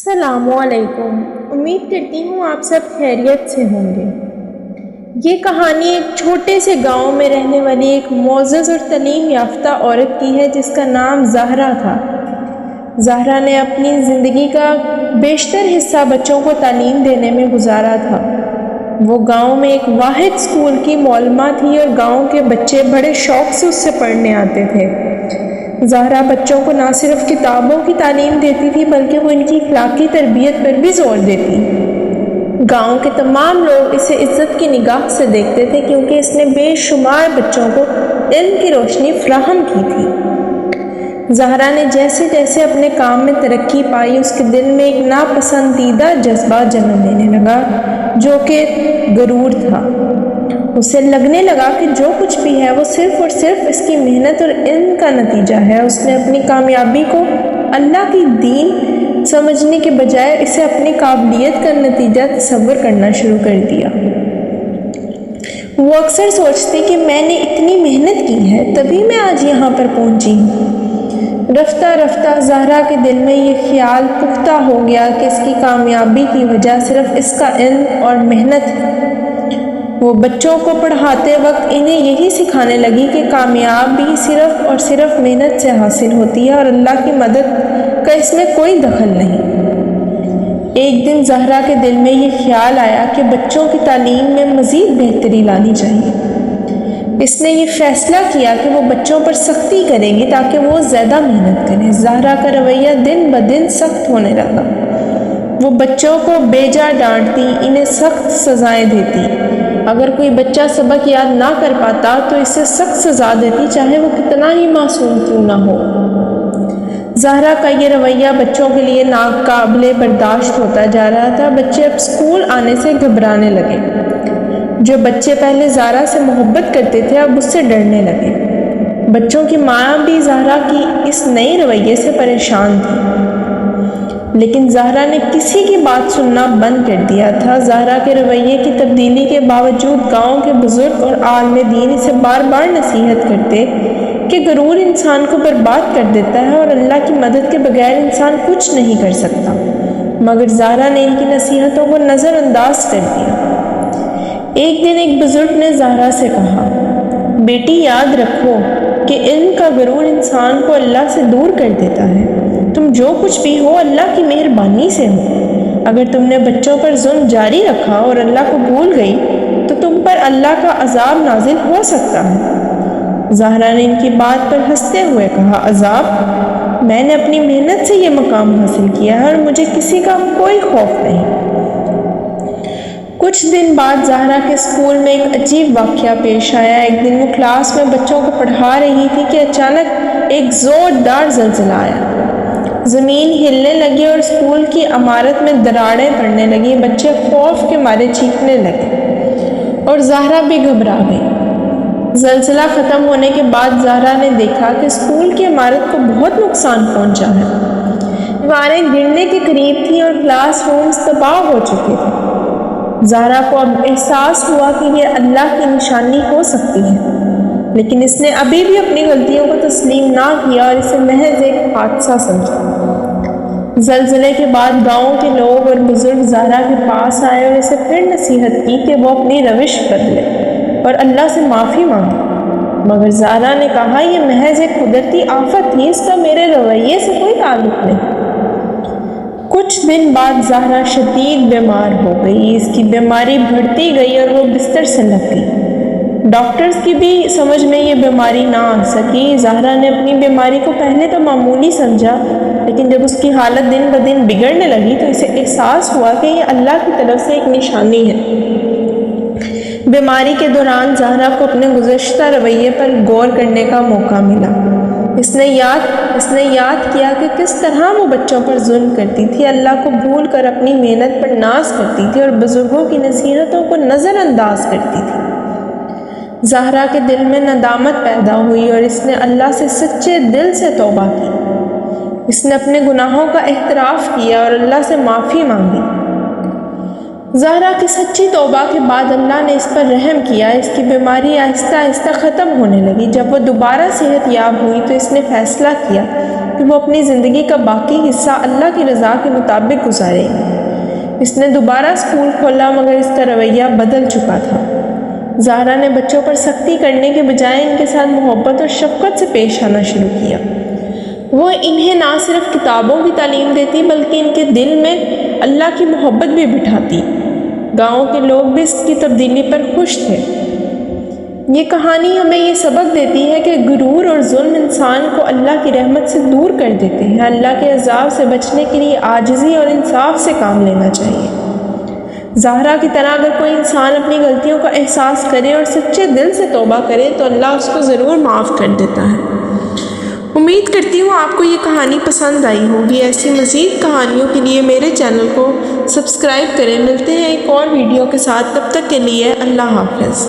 السلام علیکم۔ امید کرتی ہوں آپ سب خیریت سے ہوں گے۔ یہ کہانی ایک چھوٹے سے گاؤں میں رہنے والی ایک معزز اور تعلیم یافتہ عورت کی ہے جس کا نام زہرا تھا۔ زہرا نے اپنی زندگی کا بیشتر حصہ بچوں کو تعلیم دینے میں گزارا تھا۔ وہ گاؤں میں ایک واحد اسکول کی معلمہ تھی اور گاؤں کے بچے بڑے شوق سے اس سے پڑھنے آتے تھے۔ زہرا بچوں کو نہ صرف کتابوں کی تعلیم دیتی تھی بلکہ وہ ان کی اخلاقی تربیت پر بھی زور دیتی۔ گاؤں کے تمام لوگ اسے عزت کی نگاہ سے دیکھتے تھے کیونکہ اس نے بے شمار بچوں کو علم کی روشنی فراہم کی تھی۔ زہرا نے جیسے جیسے اپنے کام میں ترقی پائی اس کے دل میں ایک ناپسندیدہ جذبہ جنم لینے لگا جو کہ غرور تھا۔ اسے لگنے لگا کہ جو کچھ بھی ہے وہ صرف اور صرف اس کی محنت اور علم کا نتیجہ ہے۔ اس نے اپنی کامیابی کو اللہ کی دین سمجھنے کے بجائے اسے اپنی قابلیت کا نتیجہ تصور کرنا شروع کر دیا۔ وہ اکثر سوچتی کہ میں نے اتنی محنت کی ہے تبھی میں آج یہاں پر پہنچی ہوں۔ رفتہ رفتہ زہرا کے دل میں یہ خیال پختہ ہو گیا کہ اس کی کامیابی کی وجہ صرف اس کا علم اور محنت ہے۔ وہ بچوں کو پڑھاتے وقت انہیں یہی سکھانے لگی کہ کامیابی صرف اور صرف محنت سے حاصل ہوتی ہے اور اللہ کی مدد کا اس میں کوئی دخل نہیں۔ ایک دن زہرا کے دل میں یہ خیال آیا کہ بچوں کی تعلیم میں مزید بہتری لانی چاہیے۔ اس نے یہ فیصلہ کیا کہ وہ بچوں پر سختی کرے گی تاکہ وہ زیادہ محنت کریں۔ زہرا کا رویہ دن بدن سخت ہونے لگا۔ وہ بچوں کو بیجا ڈانٹتی، انہیں سخت سزائیں دیتی۔ اگر کوئی بچہ سبق یاد نہ کر پاتا تو اسے سخت سزا دیتی چاہے وہ کتنا ہی معصوم کیوں نہ ہو۔ زہرا کا یہ رویہ بچوں کے لیے ناقابل برداشت ہوتا جا رہا تھا۔ بچے اب اسکول آنے سے گھبرانے لگے۔ جو بچے پہلے زہرا سے محبت کرتے تھے اب اس سے ڈرنے لگے۔ بچوں کی ماں بھی زہرا کی اس نئے رویے سے پریشان تھی، لیکن زہرا نے کسی کی بات سننا بند کر دیا تھا۔ زہرا کے رویے کی تبدیلی کے باوجود گاؤں کے بزرگ اور عالم دین اسے بار بار نصیحت کرتے کہ غرور انسان کو برباد کر دیتا ہے اور اللہ کی مدد کے بغیر انسان کچھ نہیں کر سکتا، مگر زہرا نے ان کی نصیحتوں کو نظر انداز کر دیا۔ ایک دن ایک بزرگ نے زہرا سے کہا، بیٹی یاد رکھو کہ علم کا غرور انسان کو اللہ سے دور کر دیتا ہے۔ تم جو کچھ بھی ہو اللہ کی مہربانی سے ہو۔ اگر تم نے بچوں پر ظلم جاری رکھا اور اللہ کو بھول گئی تو تم پر اللہ کا عذاب نازل ہو سکتا ہے۔ زہرا نے ان کی بات پر ہنستے ہوئے کہا، عذاب؟ میں نے اپنی محنت سے یہ مقام حاصل کیا ہے اور مجھے کسی کا کوئی خوف نہیں۔ کچھ دن بعد زہرا کے اسکول میں ایک عجیب واقعہ پیش آیا۔ ایک دن وہ کلاس میں بچوں کو پڑھا رہی تھی کہ اچانک ایک زوردار زلزلہ آیا۔ زمین ہلنے لگی اور اسکول کی عمارت میں دراڑیں پڑنے لگیں۔ بچے خوف کے مارے چیخنے لگے اور زہرا بھی گھبرا گئی۔ زلزلہ ختم ہونے کے بعد زہرا نے دیکھا کہ اسکول کی عمارت کو بہت نقصان پہنچا ہے۔ دیواریں گرنے کے قریب تھیں اور کلاس رومز تباہ ہو چکے تھے۔ زہرا کو اب احساس ہوا کہ یہ اللہ کی نشانی ہو سکتی ہے، لیکن اس نے ابھی بھی اپنی غلطیوں کو تسلیم نہ کیا اور اسے محض ایک حادثہ سمجھا۔ زلزلے کے بعد گاؤں کے لوگ اور بزرگ زہرا کے پاس آئے اور اسے پھر نصیحت کی کہ وہ اپنی روش بدلے اور اللہ سے معافی مانگے، مگر زہرا نے کہا یہ محض ایک قدرتی آفت تھی، اس کا میرے رویے سے کوئی تعلق نہیں۔ کچھ دن بعد زہرا شدید بیمار ہو گئی۔ اس کی بیماری بڑھتی گئی اور وہ بستر سے لگ گئی۔ ڈاکٹرز کی بھی سمجھ میں یہ بیماری نہ آ سکی۔ زہرا نے اپنی بیماری کو پہلے تو معمولی سمجھا، لیکن جب اس کی حالت دن بدن بگڑنے لگی تو اسے احساس ہوا کہ یہ اللہ کی طرف سے ایک نشانی ہے۔ بیماری کے دوران زہرا کو اپنے گزشتہ رویے پر غور کرنے کا موقع ملا۔ اس نے یاد کیا کہ کس طرح وہ بچوں پر ظلم کرتی تھی، اللہ کو بھول کر اپنی محنت پر ناز کرتی تھی اور بزرگوں کی نصیحتوں کو نظر انداز کرتی تھی۔ زہرا کے دل میں ندامت پیدا ہوئی اور اس نے اللہ سے سچے دل سے توبہ کی۔ اس نے اپنے گناہوں کا اعتراف کیا اور اللہ سے معافی مانگی۔ زہرا کی سچی توبہ کے بعد اللہ نے اس پر رحم کیا۔ اس کی بیماری آہستہ آہستہ ختم ہونے لگی۔ جب وہ دوبارہ صحت یاب ہوئی تو اس نے فیصلہ کیا کہ وہ اپنی زندگی کا باقی حصہ اللہ کی رضا کے مطابق گزارے گی۔ اس نے دوبارہ اسکول کھولا مگر اس کا رویہ بدل چکا تھا۔ زہرا نے بچوں پر سختی کرنے کے بجائے ان کے ساتھ محبت اور شفقت سے پیش آنا شروع کیا۔ وہ انہیں نہ صرف کتابوں کی تعلیم دیتی بلکہ ان کے دل میں اللہ کی محبت بھی بٹھاتی۔ گاؤں کے لوگ بھی اس کی تبدیلی پر خوش تھے۔ یہ کہانی ہمیں یہ سبق دیتی ہے کہ غرور اور ظلم انسان کو اللہ کی رحمت سے دور کر دیتے ہیں۔ اللہ کے عذاب سے بچنے کے لیے عاجزی اور انصاف سے کام لینا چاہیے۔ زہرا کی طرح اگر کوئی انسان اپنی غلطیوں کا احساس کرے اور سچے دل سے توبہ کرے تو اللہ اس کو ضرور معاف کر دیتا ہے۔ امید کرتی ہوں آپ کو یہ کہانی پسند آئی ہوگی۔ ایسی مزید کہانیوں کے لیے میرے چینل کو سبسکرائب کریں۔ ملتے ہیں ایک اور ویڈیو کے ساتھ، تب تک کے لیے اللہ حافظ۔